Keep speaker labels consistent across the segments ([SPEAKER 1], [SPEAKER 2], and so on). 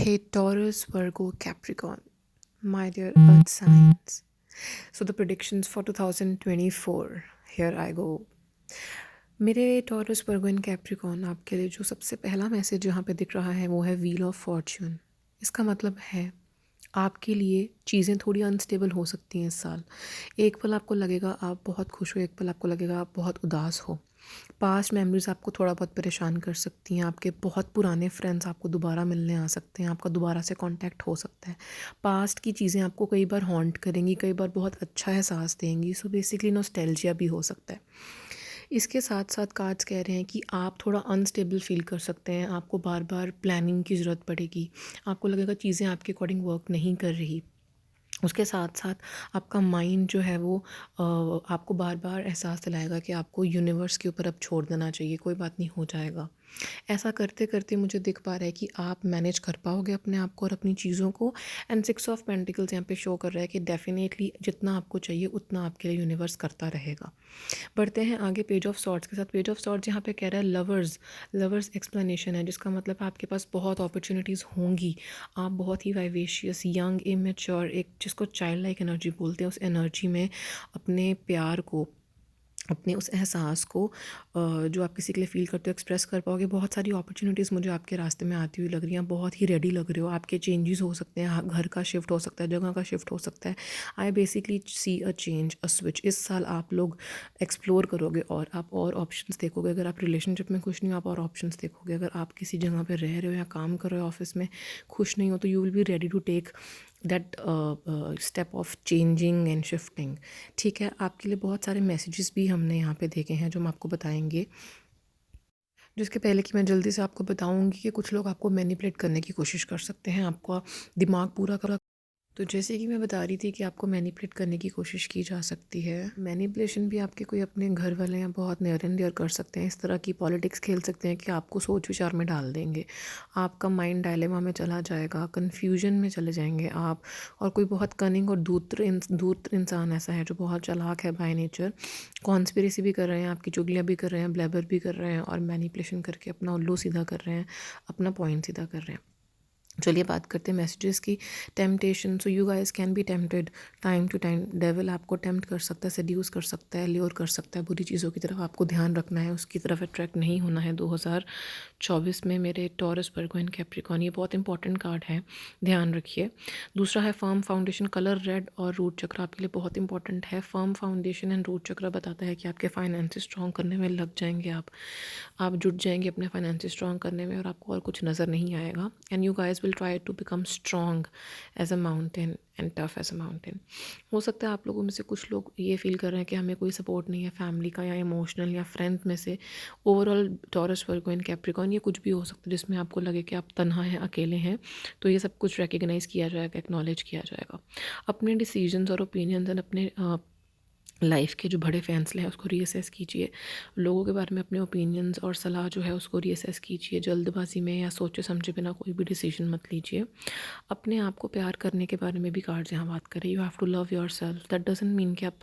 [SPEAKER 1] Hey Taurus, Virgo, Capricorn, my dear Earth signs. So the predictions for 2024. Here I go. मेरे Taurus Virgo and Capricorn आपके लिए जो सबसे पहला message यहाँ पे दिख रहा है वो है व्हील ऑफ फॉर्च्यून। इसका मतलब है आपके लिए चीज़ें थोड़ी अनस्टेबल हो सकती हैं इस साल। एक पल आपको लगेगा आप बहुत खुश हो, एक पल आपको लगेगा आप बहुत उदास हो। पास्ट मेमोरीज आपको थोड़ा बहुत परेशान कर सकती हैं। आपके बहुत पुराने फ्रेंड्स आपको दोबारा मिलने आ सकते हैं, आपका दोबारा से कांटेक्ट हो सकता है। पास्ट की चीज़ें आपको कई बार हॉन्ट करेंगी, कई बार बहुत अच्छा एहसास देंगी। सो बेसिकली नॉस्टैल्जिया भी हो सकता है। इसके साथ साथ कार्ड्स कह रहे हैं कि आप थोड़ा अनस्टेबल फील कर सकते हैं, आपको बार बार प्लानिंग की ज़रूरत पड़ेगी, आपको लगेगा चीज़ें आपके अकॉर्डिंग वर्क नहीं कर रही। उसके साथ साथ आपका माइंड जो है वो आपको बार बार एहसास दिलाएगा कि आपको यूनिवर्स के ऊपर अब छोड़ देना चाहिए, कोई बात नहीं, हो जाएगा। ऐसा करते करते मुझे दिख पा रहा है कि आप मैनेज कर पाओगे अपने आप को और अपनी चीज़ों को। एंड 6 ऑफ पेंटिकल्स यहाँ पे शो कर रहा है कि डेफिनेटली जितना आपको चाहिए उतना आपके लिए यूनिवर्स करता रहेगा। बढ़ते हैं आगे पेज ऑफ सॉर्ट्स के साथ। पेज ऑफ सॉर्ट्स यहाँ पे कह रहा है लवर्स। लवर्स एक्सप्लेनेशन है, जिसका मतलब आपके पास बहुत अपॉर्चुनिटीज़ होंगी। आप बहुत ही वाइवेशियस, यंग, इमेच्योर, एक जिसको चाइल्ड लाइक एनर्जी बोलते हैं, उस एनर्जी में अपने प्यार को, अपने उस एहसास को जो आप किसी के लिए फ़ील करते हो, एक्सप्रेस कर पाओगे। बहुत सारी अपॉर्चुनिटीज़ मुझे आपके रास्ते में आती हुई लग रही हैं। बहुत ही रेडी लग रहे हो। आपके चेंजेस हो सकते हैं, घर का शिफ्ट हो सकता है, जगह का शिफ्ट हो सकता है। I basically see a change, a switch. इस साल आप लोग एक्सप्लोर करोगे और आप और ऑप्शंस देखोगे। अगर आप रिलेशनशिप में खुश नहीं हो, आप और ऑप्शंस देखोगे। अगर आप किसी जगह पर रह रहे हो या काम कर रहे हो, ऑफिस में खुश नहीं हो, तो you will be ready to take that step of changing and shifting. ठीक है, आपके लिए बहुत सारे मैसेजेस भी हमने यहाँ पे देखे हैं जो हम आपको बताएंगे। जिसके पहले कि मैं जल्दी से आपको बताऊंगी कि कुछ लोग आपको मैनिपुलेट करने की कोशिश कर सकते हैं, आपका दिमाग पूरा कर। तो जैसे कि मैं बता रही थी कि आपको मैनिपुलेट करने की कोशिश की जा सकती है। मैनिपुलेशन भी आपके कोई अपने घर वाले या बहुत नियर एंड डियर कर सकते हैं। इस तरह की पॉलिटिक्स खेल सकते हैं कि आपको सोच विचार में डाल देंगे। आपका माइंड डायलेमा में चला जाएगा, कन्फ्यूजन में चले जाएंगे आप। और कोई बहुत कनिंग और धूर्त इंसान ऐसा है जो बहुत चालाक है बाय नेचर, कॉन्स्पिरेसी भी कर रहे हैं, आपकी चुगलियाँ भी कर रहे हैं, ब्लैबर भी कर रहे हैं और मैनिपुलेशन करके अपना उल्लू सीधा कर रहे हैं, अपना पॉइंट सीधा कर रहे हैं। चलिए बात करते हैं मैसेजेस की। Temptation, so you guys can be tempted time to time. Devil आपको टेम्प्ट कर सकता है, सेड्यूस कर सकता है, ल्योर कर सकता है बुरी चीज़ों की तरफ। आपको ध्यान रखना है, उसकी तरफ अट्रैक्ट नहीं होना है 2024 में मेरे टॉरस, वर्गो एंड कैप्रिकॉर्न। ये बहुत इंपॉर्टेंट कार्ड है, ध्यान रखिए। दूसरा है फर्म फाउंडेशन, कलर रेड और रूट चक्र आपके लिए बहुत इंपॉर्टेंट है। फर्म फाउंडेशन एंड रूट चक्र बताता है कि आपके फाइनेंसेस स्ट्रॉन्ग करने में लग जाएंगे आप जुट जाएंगे अपने फाइनेंसेस स्ट्रॉन्ग करने में और आपको और कुछ नज़र नहीं आएगा। And you guys will try to become strong as a mountain and tough as a mountain. हो सकता है आप लोगों में से कुछ लोग ये फील कर रहे हैं कि हमें कोई सपोर्ट नहीं है फैमिली का या इमोशनल या फ्रेंड्स में से। Overall taurus, Virgo and Capricorn, ये कुछ भी हो सकता है जिसमें आपको लगे कि आप तन्हा हैं, अकेले हैं। तो ये सब कुछ रिकग्नाइज़ किया जाएगा, एक्नॉलेज किया जाएगा। अपने डिसीजंस और ओपिनियंस एंड अपने लाइफ के जो बड़े फैसले हैं उसको रीअसेस कीजिए। लोगों के बारे में अपने ओपिनियंस और सलाह जो है उसको रीअसेस कीजिए। जल्दबाजी में या सोचे समझे बिना कोई भी डिसीजन मत लीजिए। अपने आप को प्यार करने के बारे में भी कार्ड्स यहाँ बात करें। You have to love yourself. That doesn't mean कि आप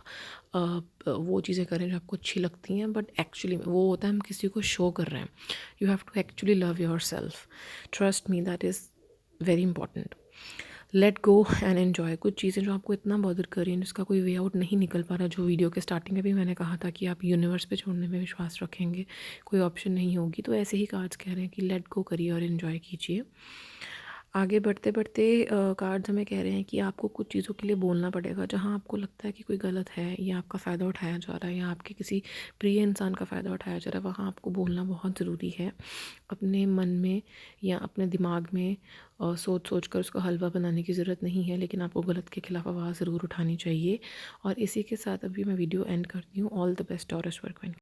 [SPEAKER 1] वो चीज़ें करें जो आपको अच्छी लगती हैं, बट एक्चुअली वो होता है हम किसी को शो कर रहे हैं। You have to actually love yourself. Trust me, that is very important. Let go and enjoy. कुछ चीज़ें जो आपको इतना बॉदर कर रही हैं जिसका कोई वे आउट नहीं निकल पा रहा, जो वीडियो के स्टार्टिंग में भी मैंने कहा था कि आप यूनिवर्स पे छोड़ने में विश्वास रखेंगे, कोई ऑप्शन नहीं होगी, तो ऐसे ही कार्ड्स कह रहे हैं कि लेट गो करिए और इन्जॉय कीजिए। आगे बढ़ते बढ़ते कार्ड्स हमें कह रहे हैं कि आपको कुछ चीज़ों के लिए बोलना पड़ेगा। जहाँ आपको लगता है कि कोई गलत है या आपका फ़ायदा उठाया जा रहा है या आपके किसी प्रिय इंसान का फ़ायदा उठाया जा रहा है, वहाँ आपको बोलना बहुत ज़रूरी है। अपने मन में या अपने दिमाग में सोच सोच कर उसको हलवा बनाने की ज़रूरत नहीं है, लेकिन आपको गलत के खिलाफ आवाज़ ज़रूर उठानी चाहिए। और इसी के साथ अभी मैं वीडियो एंड करती हूँ। All the best taurus, Virgo and